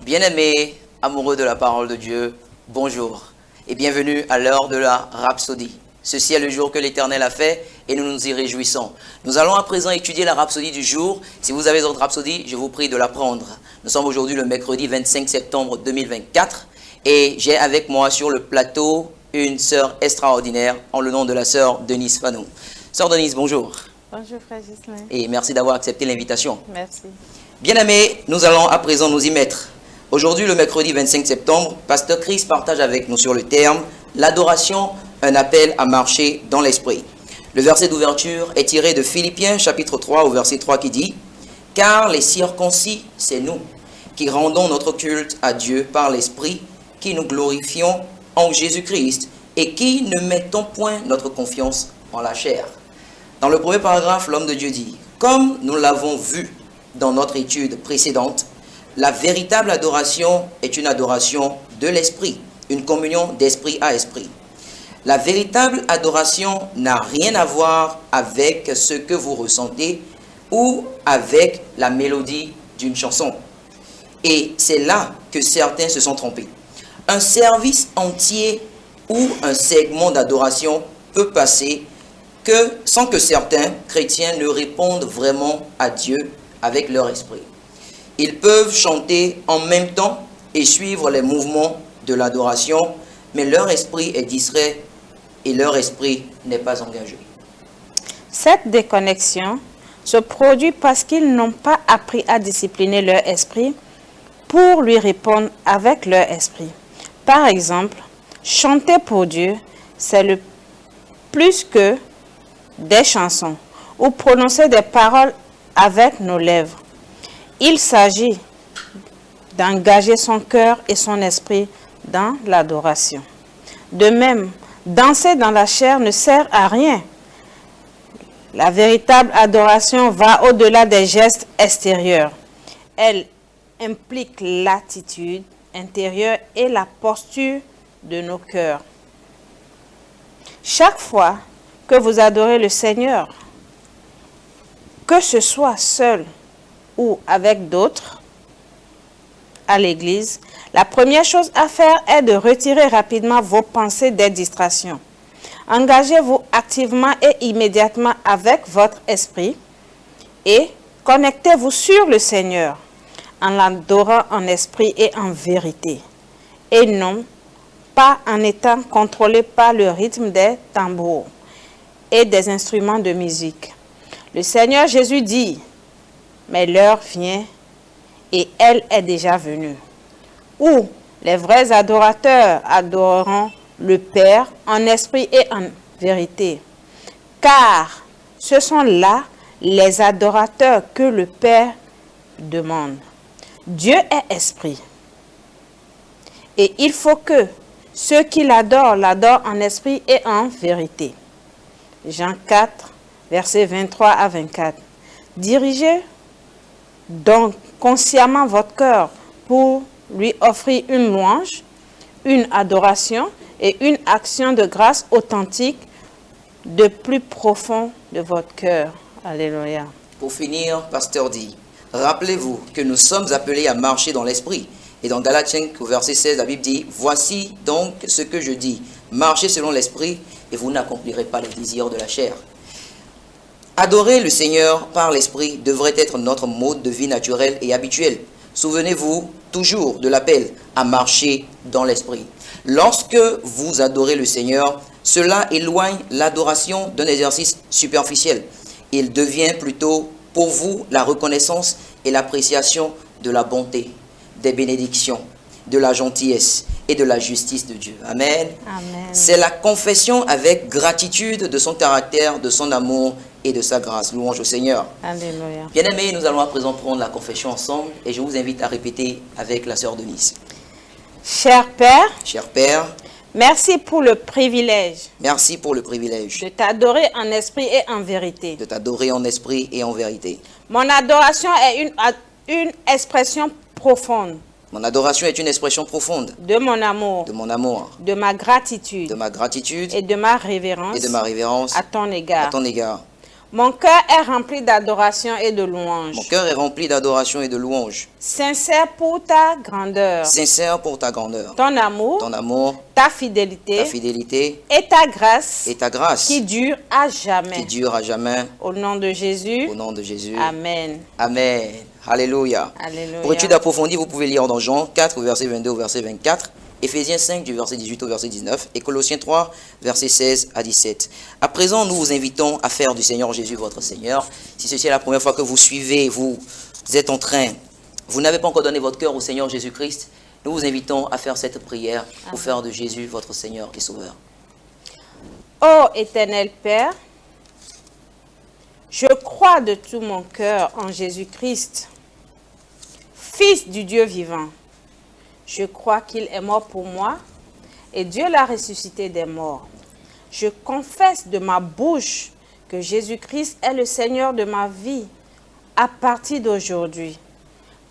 Bien-aimés, amoureux de la parole de Dieu, bonjour et bienvenue à l'heure de la Rhapsodie. Ceci est le jour que l'Éternel a fait et nous nous y réjouissons. Nous allons à présent étudier la Rhapsodie du jour. Si vous avez votre Rhapsodie, je vous prie de la prendre. Nous sommes aujourd'hui le mercredi 25 septembre 2024 et j'ai avec moi sur le plateau une sœur extraordinaire en le nom de la sœur Denise Fanou. Sœur Denise, bonjour. Bonjour frère Gislain. Et merci d'avoir accepté l'invitation. Merci. Bien-aimés, nous allons à présent nous y mettre. Aujourd'hui, le mercredi 25 septembre, Pasteur Chris partage avec nous sur le terme « L'adoration, un appel à marcher dans l'esprit ». Le verset d'ouverture est tiré de Philippiens chapitre 3 au verset 3 qui dit « Car les circoncis, c'est nous, qui rendons notre culte à Dieu par l'esprit, qui nous glorifions en Jésus-Christ et qui ne mettons point notre confiance en la chair. » Dans le premier paragraphe, l'homme de Dieu dit « Comme nous l'avons vu dans notre étude précédente, la véritable adoration est une adoration de l'esprit, une communion d'esprit à esprit. La véritable adoration n'a rien à voir avec ce que vous ressentez ou avec la mélodie d'une chanson. Et c'est là que certains se sont trompés. Un service entier ou un segment d'adoration peut passer sans que certains chrétiens ne répondent vraiment à Dieu avec leur esprit. Ils peuvent chanter en même temps et suivre les mouvements de l'adoration, mais leur esprit est distrait et leur esprit n'est pas engagé. Cette déconnexion se produit parce qu'ils n'ont pas appris à discipliner leur esprit pour lui répondre avec leur esprit. Par exemple, chanter pour Dieu, c'est le plus que des chansons ou prononcer des paroles avec nos lèvres. Il s'agit d'engager son cœur et son esprit dans l'adoration. De même, danser dans la chair ne sert à rien. La véritable adoration va au-delà des gestes extérieurs. Elle implique l'attitude intérieure et la posture de nos cœurs. Chaque fois que vous adorez le Seigneur, que ce soit seul ou avec d'autres à l'église, la première chose à faire est de retirer rapidement vos pensées des distractions. Engagez-vous activement et immédiatement avec votre esprit et connectez-vous sur le Seigneur en l'adorant en esprit et en vérité, et non pas en étant contrôlé par le rythme des tambours et des instruments de musique. Le Seigneur Jésus dit: mais l'heure vient et elle est déjà venue, où les vrais adorateurs adoreront le Père en esprit et en vérité. Car ce sont là les adorateurs que le Père demande. Dieu est esprit. Et il faut que ceux qui l'adorent en esprit et en vérité. Jean 4, versets 23 à 24. Dirigez donc consciemment votre cœur pour lui offrir une louange, une adoration et une action de grâce authentique de plus profond de votre cœur. Alléluia. Pour finir, Pasteur dit, rappelez-vous que nous sommes appelés à marcher dans l'esprit. Et dans Galates 5, au verset 16, la Bible dit, voici donc ce que je dis, marchez selon l'esprit et vous n'accomplirez pas les désirs de la chair. Adorer le Seigneur par l'esprit devrait être notre mode de vie naturel et habituel. Souvenez-vous toujours de l'appel à marcher dans l'esprit. Lorsque vous adorez le Seigneur, cela éloigne l'adoration d'un exercice superficiel. Il devient plutôt pour vous la reconnaissance et l'appréciation de la bonté, des bénédictions, de la gentillesse et de la justice de Dieu. Amen. Amen. C'est la confession avec gratitude de son caractère, de son amour et de sa grâce. Louange au Seigneur. Alléluia. Bien-aimés, nous allons à présent prendre la confession ensemble et je vous invite à répéter avec la sœur Denise. Cher Père, Cher Père, merci pour le privilège merci pour le privilège de t'adorer en esprit et en vérité. de t'adorer en esprit et en vérité. Mon adoration est une expression profonde Mon adoration est une expression profonde de mon amour, de mon amour, de ma gratitude de ma gratitude et de ma révérence et de ma révérence à ton égard. à ton égard. Mon cœur est rempli d'adoration et de louange. Mon cœur est rempli d'adoration et de louange. Sincère pour ta grandeur. Sincère pour ta grandeur. Ton amour, ta fidélité et ta grâce qui dure à jamais. Qui dure à jamais. Au nom de Jésus. Au nom de Jésus. Amen. Amen. Alléluia. Alléluia. Pour étude approfondie, vous pouvez lire dans Jean 4, verset 22 au verset 24. Éphésiens 5, du verset 18 au verset 19, et Colossiens 3, verset 16 à 17. À présent, nous vous invitons à faire du Seigneur Jésus votre Seigneur. Si ceci est la première fois que vous suivez, vous êtes en train, vous n'avez pas encore donné votre cœur au Seigneur Jésus-Christ, nous vous invitons à faire cette prière pour faire de Jésus votre Seigneur et Sauveur. Ô éternel Père, je crois de tout mon cœur en Jésus-Christ, Fils du Dieu vivant. Je crois qu'il est mort pour moi et Dieu l'a ressuscité des morts. Je confesse de ma bouche que Jésus-Christ est le Seigneur de ma vie à partir d'aujourd'hui.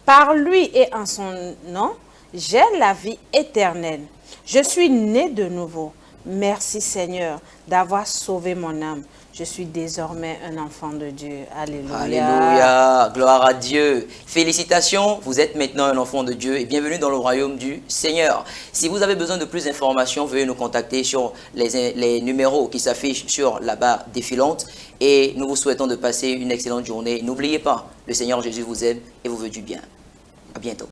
Par lui et en son nom, j'ai la vie éternelle. Je suis né de nouveau. Merci Seigneur d'avoir sauvé mon âme. Je suis désormais un enfant de Dieu. Alléluia. Alléluia. Gloire à Dieu. Félicitations, vous êtes maintenant un enfant de Dieu et bienvenue dans le royaume du Seigneur. Si vous avez besoin de plus d'informations, veuillez nous contacter sur les numéros qui s'affichent sur la barre défilante. Et nous vous souhaitons de passer une excellente journée. N'oubliez pas, le Seigneur Jésus vous aime et vous veut du bien. À bientôt.